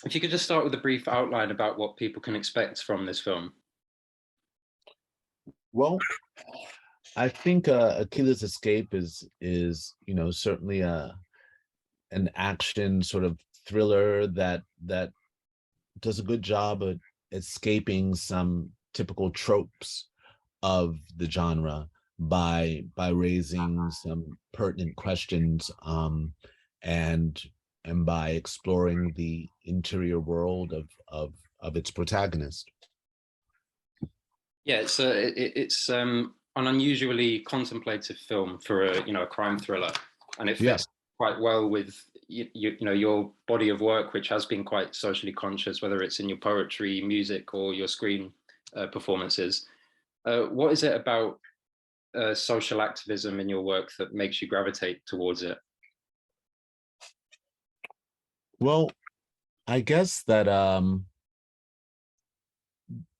If you could just start with a brief outline about what people can expect from this film. Well, I think Akila's Escape is certainly a an action sort of thriller that does a good job of escaping some typical tropes of the genre by raising some pertinent questions, and and by exploring the interior world of its protagonist. Yeah, it's an unusually contemplative film for a crime thriller, and it Yeah. fits quite well with your body of work, which has been quite socially conscious, whether it's in your poetry, music, or your screen performances. What is it about social activism in your work that makes you gravitate towards it? Well, I guess that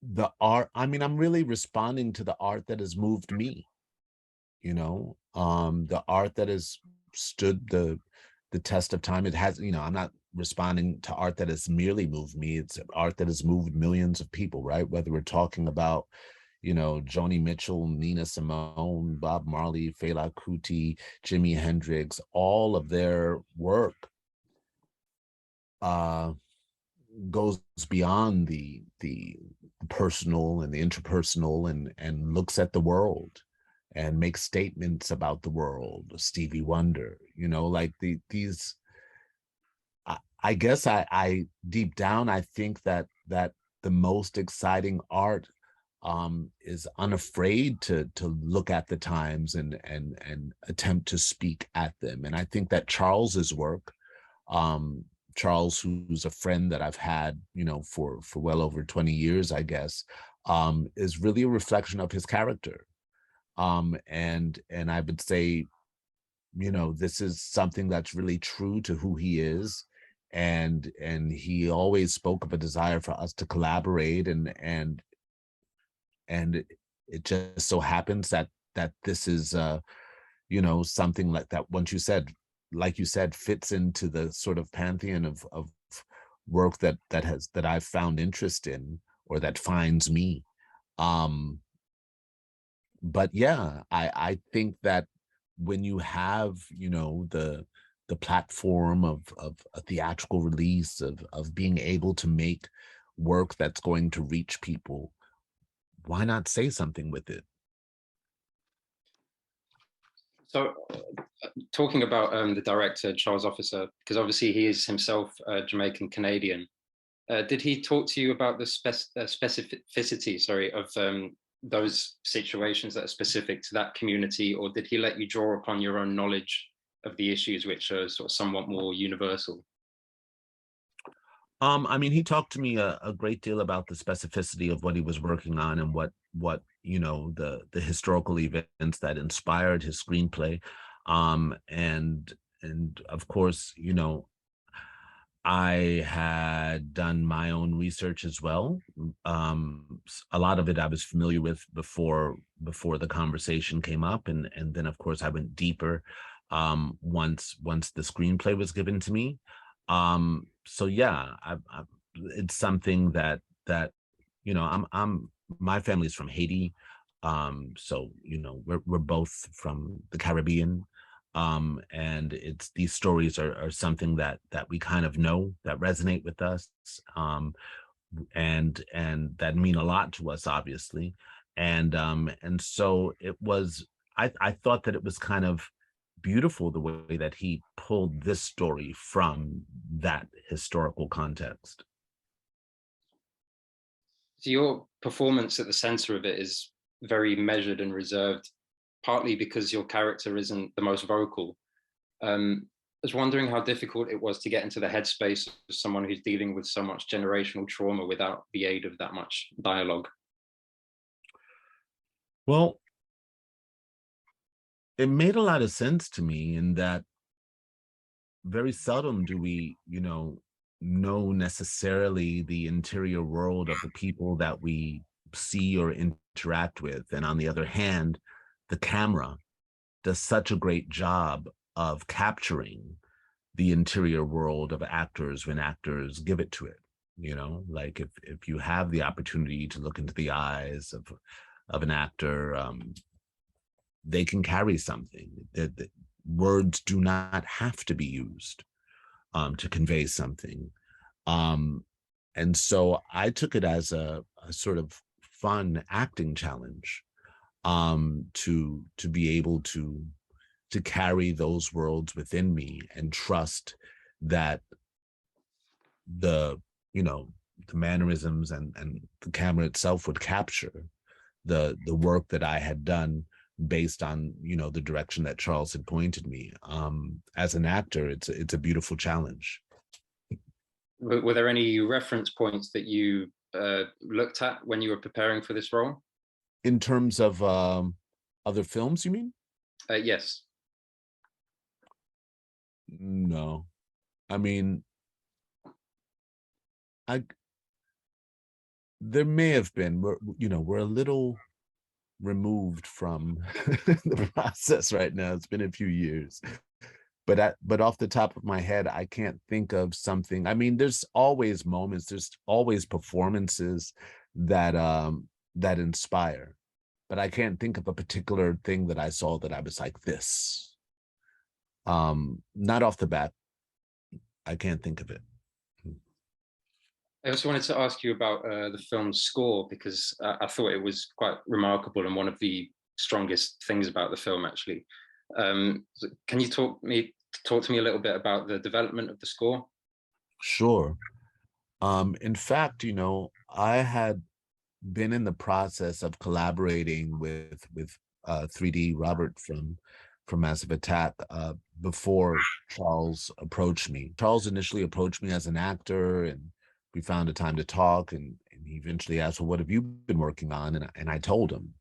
the art, I mean, I'm really responding to the art that has moved me, the art that has stood the test of time. It has, I'm not responding to art that has merely moved me. It's art that has moved millions of people, right? Whether we're talking about, Joni Mitchell, Nina Simone, Bob Marley, Fela Kuti, Jimi Hendrix, all of their work uh goes beyond the personal and the interpersonal, and looks at the world and makes statements about the world. Stevie Wonder, like these. I guess I deep down I think that the most exciting art is unafraid to look at the times and attempt to speak at them. And I think that Charles's work, um, Charles, who's a friend that I've had, for well over 20 years, I guess, is really a reflection of his character. And I would say, this is something that's really true to who he is. And he always spoke of a desire for us to collaborate, and it just so happens that this is something like that, once you said, like you said, fits into the sort of pantheon of work that I've found interest in, or that finds me. Um, but yeah, I think that when you have, the platform of a theatrical release, of being able to make work that's going to reach people, why not say something with it? So, talking about the director Charles Officer, because obviously he is himself Jamaican Canadian. Did he talk to you about the specificity, sorry, of those situations that are specific to that community, or did he let you draw upon your own knowledge of the issues, which are sort of somewhat more universal? I mean, he talked to me a great deal about the specificity of what he was working on, and what the historical events that inspired his screenplay. And of course, I had done my own research as well. A lot of it I was familiar with before the conversation came up, and then of course I went deeper once the screenplay was given to me. So yeah, it's something that I'm my family's from Haiti, so we're both from the Caribbean, and it's these stories are something that we kind of know, that resonate with us, um, and that mean a lot to us, obviously. And so it was. I thought that it was kind of beautiful the way that he pulled this story from that historical context. So your performance at the center of it is very measured and reserved, partly because your character isn't the most vocal. I was wondering how difficult it was to get into the headspace of someone who's dealing with so much generational trauma without the aid of that much dialogue. Well, it made a lot of sense to me, in that very seldom do we, know necessarily the interior world of the people that we see or interact with. And on the other hand, the camera does such a great job of capturing interior world of actors when actors give it to it. You know, like if you have the opportunity to look into the eyes of an actor, they can carry something. That words do not have to be used to convey something. And so I took it as a sort of fun acting challenge, to be able to carry those worlds within me and trust that the, you know, the mannerisms and the camera itself would capture the work that I had done based on, you know, the direction that Charles had pointed me. As an actor, it's a beautiful challenge. Were there any reference points that you looked at when you were preparing for this role? In terms of other films, you mean? Yes. No. I mean, there may have been. We're a little removed from the process right now. It's been a few years. But off the top of my head, I can't think of something. I mean, there's always moments, there's always performances that that inspire. But I can't think of a particular thing that I saw that I was like this. Not off the bat. I can't think of it. I also wanted to ask you about the film's score, because I thought it was quite remarkable and one of the strongest things about the film, actually. Can you talk to me a little bit about the development of the score? Sure. In fact, you know, I had been in the process of collaborating with 3D Robert from Massive Attack before Charles approached me. Charles initially approached me as an actor, and we found a time to talk, and he eventually asked, well, what have you been working on? And I told him.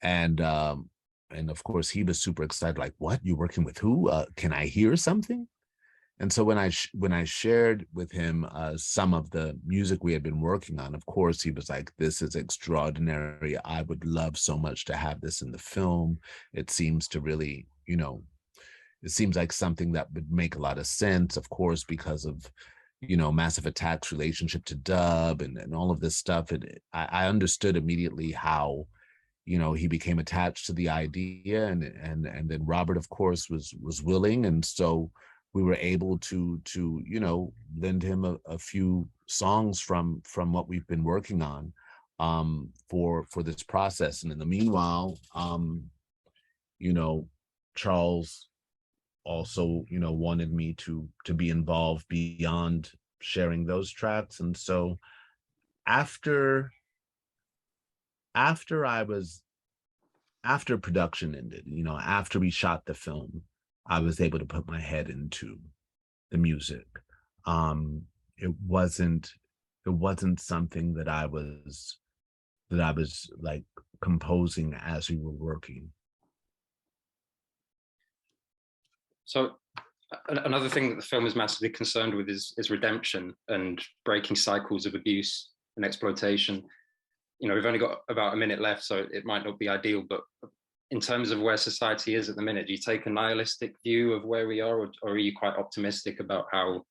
And of course he was super excited, like, what, you working with who? Can I hear something? And so when I shared with him some of the music we had been working on, of course, he was like, this is extraordinary. I would love so much to have this in the film. It seems to really, you know, it seems like something that would make a lot of sense, of course, because of, you know, Massive Attack's relationship to dub and all of this stuff. I understood immediately how, you know, he became attached to the idea, and then Robert, of course, was willing. And so we were able to you know, lend him a few songs from what we've been working on for this process. And in the meanwhile, you know, Charles also, you know, wanted me to be involved beyond sharing those tracks. And so after after production ended, you know, after we shot the film, I was able to put my head into the music. It wasn't something that I was like composing as we were working. So another thing that the film is massively concerned with is redemption and breaking cycles of abuse and exploitation. You know, we've only got about a minute left, so it might not be ideal, but in terms of where society is at the minute, do you take a nihilistic view of where we are, or are you quite optimistic about how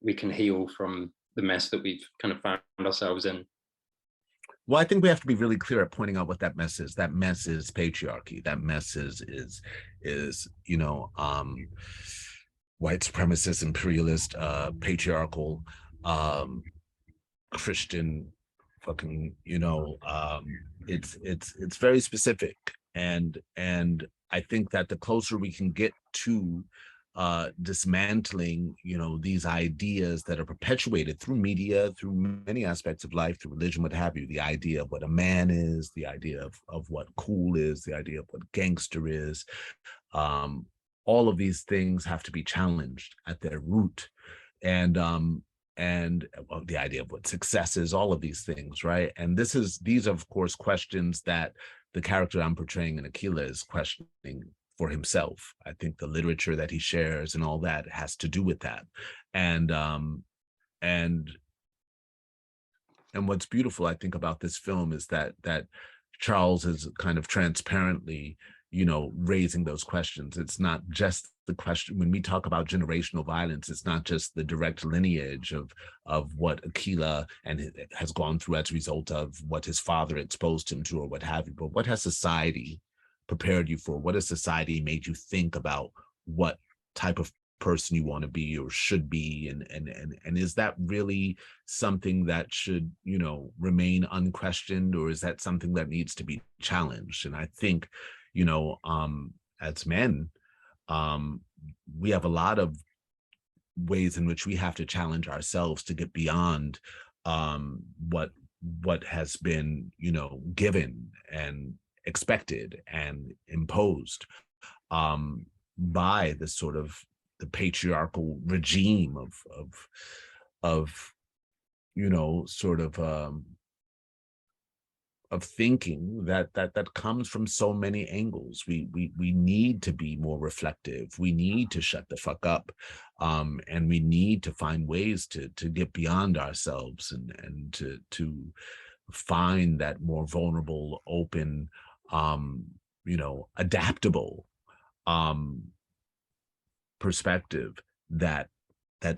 we can heal from the mess that we've kind of found ourselves in? Well, I think we have to be really clear at pointing out what that mess is. That mess is patriarchy. That mess is you know, white supremacist, imperialist, patriarchal, Christian, fucking, you know, it's very specific. And I think that the closer we can get to dismantling, you know, these ideas that are perpetuated through media, through many aspects of life, through religion, what have you, the idea of what a man is, the idea of what cool is, the idea of what gangster is, all of these things have to be challenged at their root. And well, the idea of what success is, all of these things, right? And these are, of course, questions that the character I'm portraying in Akilla is questioning for himself. I think the literature that he shares and all that has to do with that. And what's beautiful, I think, about this film is that Charles is kind of transparently, raising those questions. It's not just the question when we talk about generational violence. It's not just the direct lineage of what Akilla and has gone through as a result of what his father exposed him to or what have you, but what has society prepared you for? What has society made you think about what type of person you want to be or should be, and is that really something that should remain unquestioned, or is that something that needs to be challenged? And I think as men, we have a lot of ways in which we have to challenge ourselves to get beyond what has been given and expected and imposed by the sort of the patriarchal regime of sort of thinking that comes from so many angles. We need to be more reflective. We need to shut the fuck up, and we need to find ways to get beyond ourselves and to find that more vulnerable, open, adaptable perspective that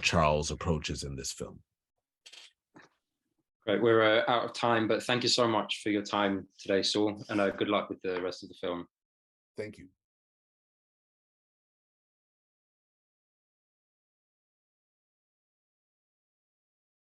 Charles approaches in this film. Great, we're out of time, but thank you so much for your time today, Saul, and good luck with the rest of the film. Thank you.